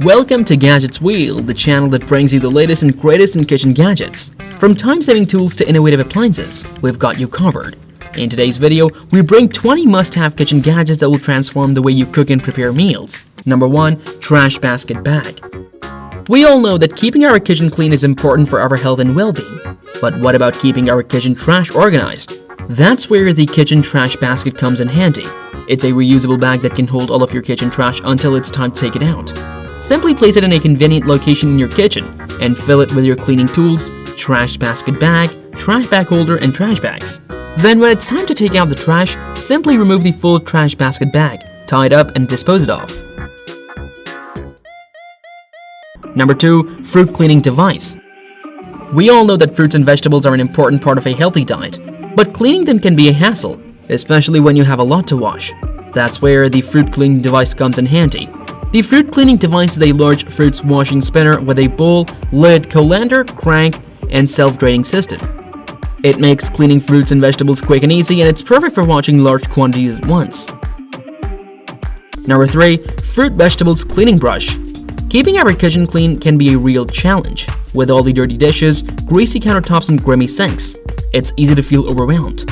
Welcome to Gadgets Wheel, the channel that brings you the latest and greatest in kitchen gadgets. From time-saving tools to innovative appliances, we've got you covered. In today's video, we bring 20 must-have kitchen gadgets that will transform the way you cook and prepare meals. Number 1. Trash Basket Bag. We all know that keeping our kitchen clean is important for our health and well-being. But what about keeping our kitchen trash organized? That's where the kitchen trash basket comes in handy. It's a reusable bag that can hold all of your kitchen trash until it's time to take it out. Simply place it in a convenient location in your kitchen and fill it with your cleaning tools, trash basket bag, trash bag holder, and trash bags. Then when it's time to take out the trash, simply remove the full trash basket bag, tie it up, and dispose it off. Number 2. Fruit Cleaning Device. We all know that fruits and vegetables are an important part of a healthy diet, but cleaning them can be a hassle, especially when you have a lot to wash. That's where the fruit cleaning device comes in handy. The fruit cleaning device is a large fruits washing spinner with a bowl, lid, colander, crank, and self-draining system. It makes cleaning fruits and vegetables quick and easy, and it's perfect for washing large quantities at once. Number 3. Fruit Vegetables Cleaning Brush. Keeping our kitchen clean can be a real challenge. With all the dirty dishes, greasy countertops, and grimy sinks, it's easy to feel overwhelmed.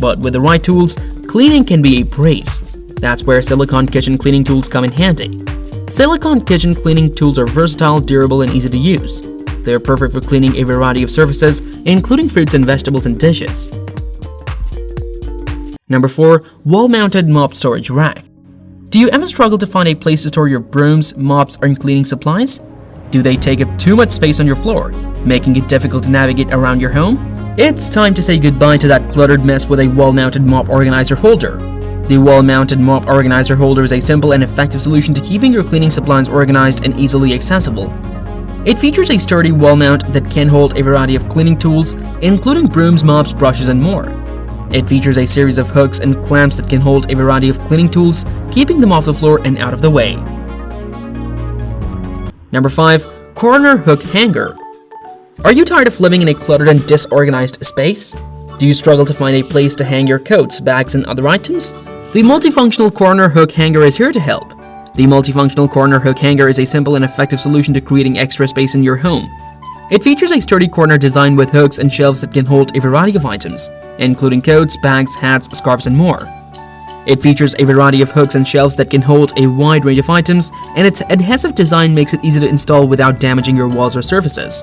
But with the right tools, cleaning can be a breeze. That's where silicone kitchen cleaning tools come in handy. Silicone kitchen cleaning tools are versatile, durable, and easy to use. They're perfect for cleaning a variety of surfaces, including fruits and vegetables and dishes. Number 4. Wall-mounted mop storage rack. Do you ever struggle to find a place to store your brooms, mops, and cleaning supplies? Do they take up too much space on your floor, making it difficult to navigate around your home? It's time to say goodbye to that cluttered mess with a wall-mounted mop organizer holder. The wall-mounted mop organizer holder is a simple and effective solution to keeping your cleaning supplies organized and easily accessible. It features a sturdy wall mount that can hold a variety of cleaning tools, including brooms, mops, brushes, and more. It features a series of hooks and clamps that can hold a variety of cleaning tools, keeping them off the floor and out of the way. Number 5. Corner Hook Hanger. Are you tired of living in a cluttered and disorganized space? Do you struggle to find a place to hang your coats, bags, and other items? The multifunctional corner hook hanger is here to help. The multifunctional corner hook hanger is a simple and effective solution to creating extra space in your home. It features a sturdy corner design with hooks and shelves that can hold a variety of items, including coats, bags, hats, scarves, and more. It features a variety of hooks and shelves that can hold a wide range of items, and its adhesive design makes it easy to install without damaging your walls or surfaces.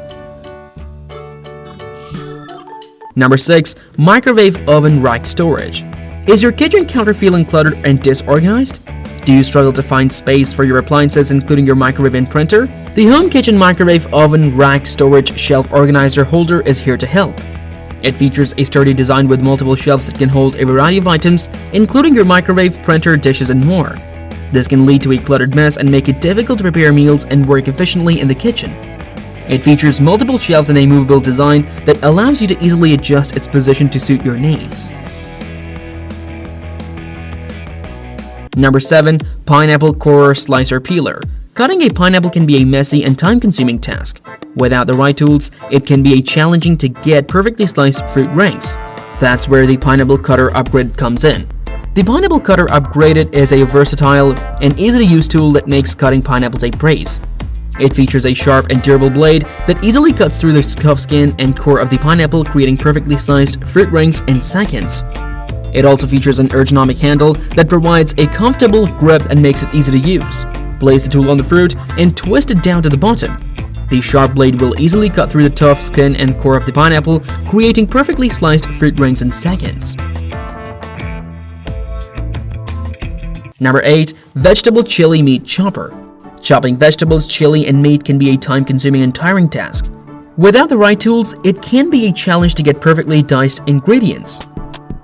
Number 6. Microwave Oven Rack Storage. Is your kitchen counter feeling cluttered and disorganized? Do you struggle to find space for your appliances, including your microwave and printer? The Home Kitchen Microwave Oven Rack Storage Shelf Organizer Holder is here to help. It features a sturdy design with multiple shelves that can hold a variety of items, including your microwave, printer, dishes, and more. This can lead to a cluttered mess and make it difficult to prepare meals and work efficiently in the kitchen. It features multiple shelves and a movable design that allows you to easily adjust its position to suit your needs. Number 7. Pineapple Corer Slicer Peeler. Cutting a pineapple can be a messy and time-consuming task. Without the right tools, it can be challenging to get perfectly sliced fruit rings. That's where the Pineapple Cutter Upgrade comes in. The Pineapple Cutter Upgraded is a versatile and easy-to-use tool that makes cutting pineapples a breeze. It features a sharp and durable blade that easily cuts through the tough skin and core of the pineapple, creating perfectly sliced fruit rings in seconds. It also features an ergonomic handle that provides a comfortable grip and makes it easy to use. Place the tool on the fruit and twist it down to the bottom. The sharp blade will easily cut through the tough skin and core of the pineapple, creating perfectly sliced fruit rings in seconds. Number 8. Vegetable Chili Meat Chopper. Chopping vegetables, chili, and meat can be a time-consuming and tiring task. Without the right tools, it can be a challenge to get perfectly diced ingredients.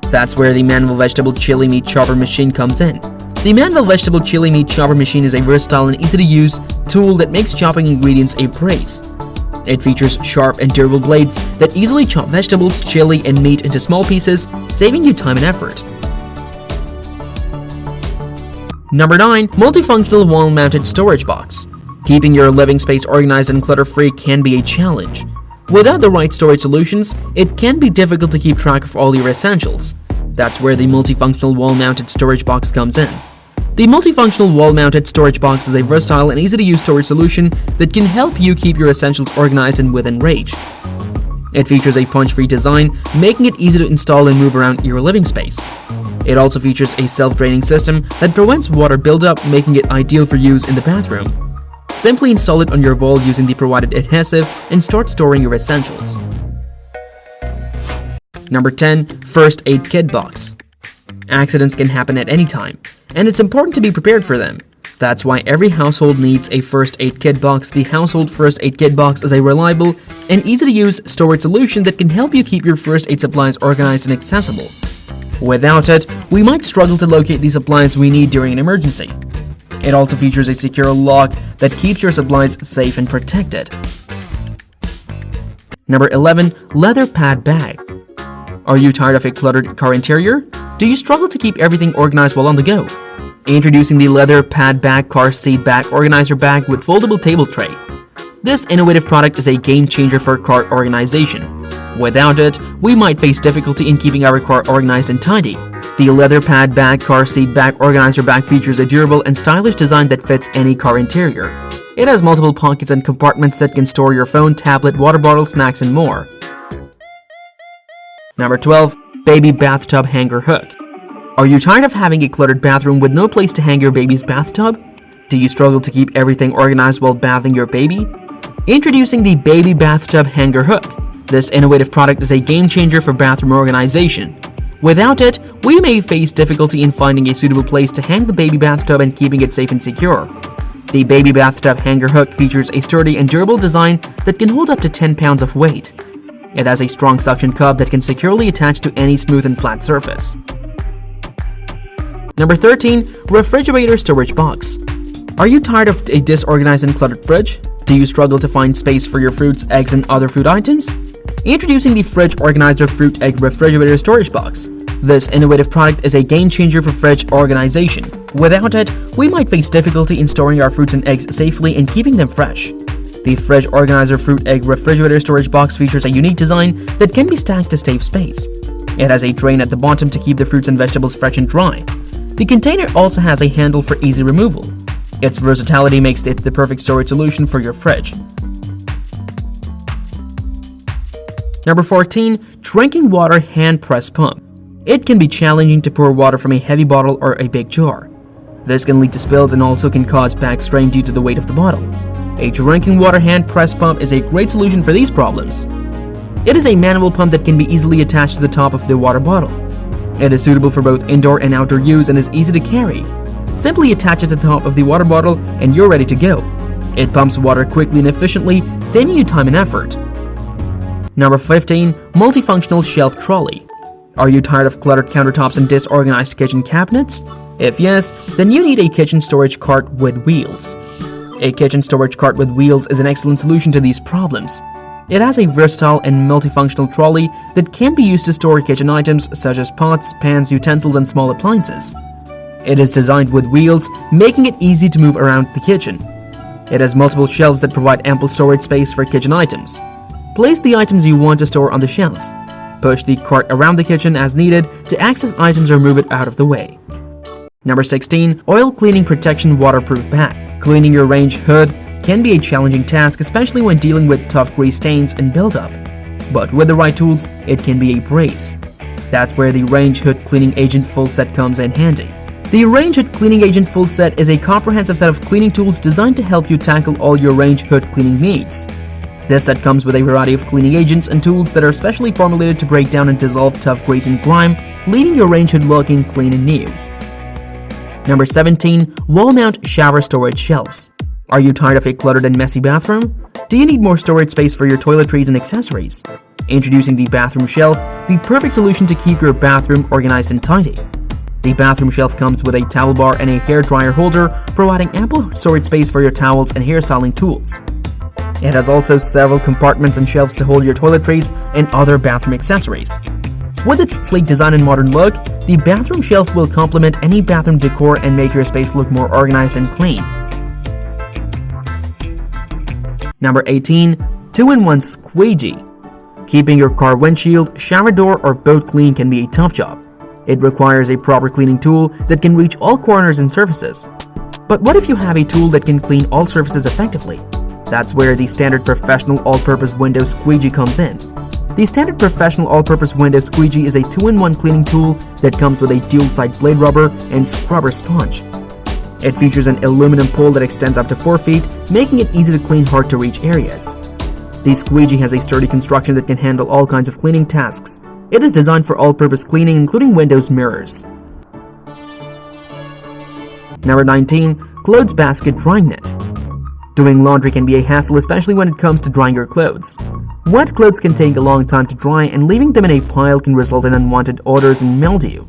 That's where the Manual Vegetable Chili Meat Chopper Machine comes in. The Manual Vegetable Chili Meat Chopper Machine is a versatile and easy-to-use tool that makes chopping ingredients a breeze. It features sharp and durable blades that easily chop vegetables, chili, and meat into small pieces, saving you time and effort. Number 9. Multifunctional Wall-Mounted Storage Box. Keeping your living space organized and clutter-free can be a challenge. Without the right storage solutions, it can be difficult to keep track of all your essentials. That's where the multifunctional wall-mounted storage box comes in. The multifunctional wall-mounted storage box is a versatile and easy-to-use storage solution that can help you keep your essentials organized and within range. It features a punch-free design, making it easy to install and move around your living space. It also features a self-draining system that prevents water buildup, making it ideal for use in the bathroom. Simply install it on your wall using the provided adhesive and start storing your essentials. Number 10. First Aid Kit Box. Accidents can happen at any time, and it's important to be prepared for them. That's why every household needs a first aid kit box. The Household First Aid Kit Box is a reliable and easy-to-use storage solution that can help you keep your first aid supplies organized and accessible. Without it, we might struggle to locate the supplies we need during an emergency. It also features a secure lock that keeps your supplies safe and protected. Number 11. Leather Pad Bag. Are you tired of a cluttered car interior? Do you struggle to keep everything organized while on the go? Introducing the Leather Pad Bag Car Seat Bag Organizer Bag with foldable table tray. This innovative product is a game changer for car organization. Without it, we might face difficulty in keeping our car organized and tidy. The Leather Pad Bag Car Seat Bag Organizer Bag features a durable and stylish design that fits any car interior. It has multiple pockets and compartments that can store your phone, tablet, water bottle, snacks, and more. Number 12. Baby Bathtub Hanger Hook. Are you tired of having a cluttered bathroom with no place to hang your baby's bathtub? Do you struggle to keep everything organized while bathing your baby? Introducing the Baby Bathtub Hanger Hook. This innovative product is a game changer for bathroom organization. Without it, we may face difficulty in finding a suitable place to hang the baby bathtub and keeping it safe and secure. The Baby Bathtub Hanger Hook features a sturdy and durable design that can hold up to 10 pounds of weight. It has a strong suction cup that can securely attach to any smooth and flat surface. Number 13. Refrigerator Storage Box. Are you tired of a disorganized and cluttered fridge? Do you struggle to find space for your fruits, eggs, and other food items? Introducing the Fridge Organizer Fruit Egg Refrigerator Storage Box. This innovative product is a game changer for fridge organization. Without it, we might face difficulty in storing our fruits and eggs safely and keeping them fresh. The Fridge Organizer Fruit Egg Refrigerator Storage Box features a unique design that can be stacked to save space. It has a drain at the bottom to keep the fruits and vegetables fresh and dry. The container also has a handle for easy removal. Its versatility makes it the perfect storage solution for your fridge. Number 14. Drinking Water Hand Press Pump. It can be challenging to pour water from a heavy bottle or a big jar. This can lead to spills and also can cause back strain due to the weight of the bottle. A drinking water hand press pump is a great solution for these problems. It is a manual pump that can be easily attached to the top of the water bottle. It is suitable for both indoor and outdoor use and is easy to carry. Simply attach it to the top of the water bottle and you're ready to go. It pumps water quickly and efficiently, saving you time and effort. Number 15. Multifunctional Shelf Trolley. Are you tired of cluttered countertops and disorganized kitchen cabinets? If yes, then you need a kitchen storage cart with wheels. A kitchen storage cart with wheels is an excellent solution to these problems. It has a versatile and multifunctional trolley that can be used to store kitchen items such as pots, pans, utensils, and small appliances. It is designed with wheels, making it easy to move around the kitchen. It has multiple shelves that provide ample storage space for kitchen items. Place the items you want to store on the shelves. Push the cart around the kitchen as needed to access items or move it out of the way. Number 16. Oil Cleaning Protection Waterproof Bag. Cleaning your range hood can be a challenging task, especially when dealing with tough grease stains and buildup. But with the right tools, it can be a breeze. That's where the Range Hood Cleaning Agent Full Set comes in handy. The Range Hood Cleaning Agent Full Set is a comprehensive set of cleaning tools designed to help you tackle all your range hood cleaning needs. This set comes with a variety of cleaning agents and tools that are specially formulated to break down and dissolve tough grease and grime, leaving your range hood looking clean and new. Number 17. Wall Mount Shower Storage Shelves. Are you tired of a cluttered and messy bathroom? Do you need more storage space for your toiletries and accessories? Introducing the Bathroom Shelf, the perfect solution to keep your bathroom organized and tidy. The Bathroom Shelf comes with a towel bar and a hair dryer holder, providing ample storage space for your towels and hairstyling tools. It has also several compartments and shelves to hold your toiletries and other bathroom accessories. With its sleek design and modern look, the Bathroom Shelf will complement any bathroom decor and make your space look more organized and clean. Number 18. 2-in-1 Squeegee. Keeping your car windshield, shower door, or boat clean can be a tough job. It requires a proper cleaning tool that can reach all corners and surfaces. But what if you have a tool that can clean all surfaces effectively? That's where the standard professional all-purpose window squeegee comes in. The standard professional all-purpose window squeegee is a 2-in-1 cleaning tool that comes with a dual-side blade rubber and scrubber sponge. It features an aluminum pole that extends up to 4 feet, making it easy to clean hard-to-reach areas. The squeegee has a sturdy construction that can handle all kinds of cleaning tasks. It is designed for all-purpose cleaning, including windows mirrors. Number 19. Clothes basket drying net. Doing laundry can be a hassle, especially when it comes to drying your clothes. Wet clothes can take a long time to dry, and leaving them in a pile can result in unwanted odors and mildew.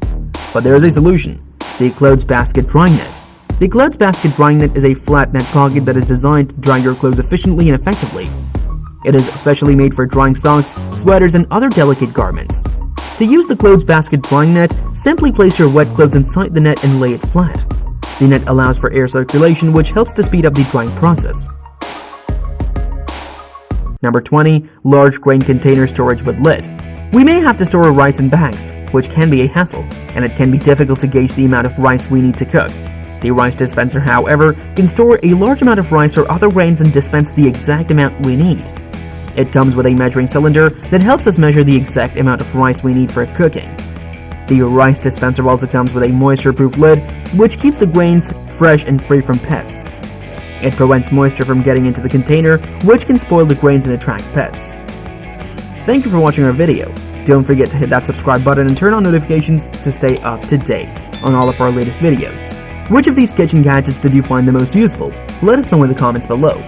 But there is a solution: the clothes basket drying net. The clothes basket drying net is a flat net pocket that is designed to dry your clothes efficiently and effectively. It is specially made for drying socks, sweaters, and other delicate garments. To use the clothes basket drying net, simply place your wet clothes inside the net and lay it flat. The net allows for air circulation, which helps to speed up the drying process. Number 20. Large grain container storage with lid. We may have to store rice in bags, which can be a hassle, and it can be difficult to gauge the amount of rice we need to cook. The rice dispenser, however, can store a large amount of rice or other grains and dispense the exact amount we need. It comes with a measuring cylinder that helps us measure the exact amount of rice we need for cooking. The rice dispenser also comes with a moisture-proof lid, which keeps the grains fresh and free from pests. It prevents moisture from getting into the container, which can spoil the grains and attract pests. Thank you for watching our video. Don't forget to hit that subscribe button and turn on notifications to stay up to date on all of our latest videos. Which of these kitchen gadgets did you find the most useful? Let us know in the comments below.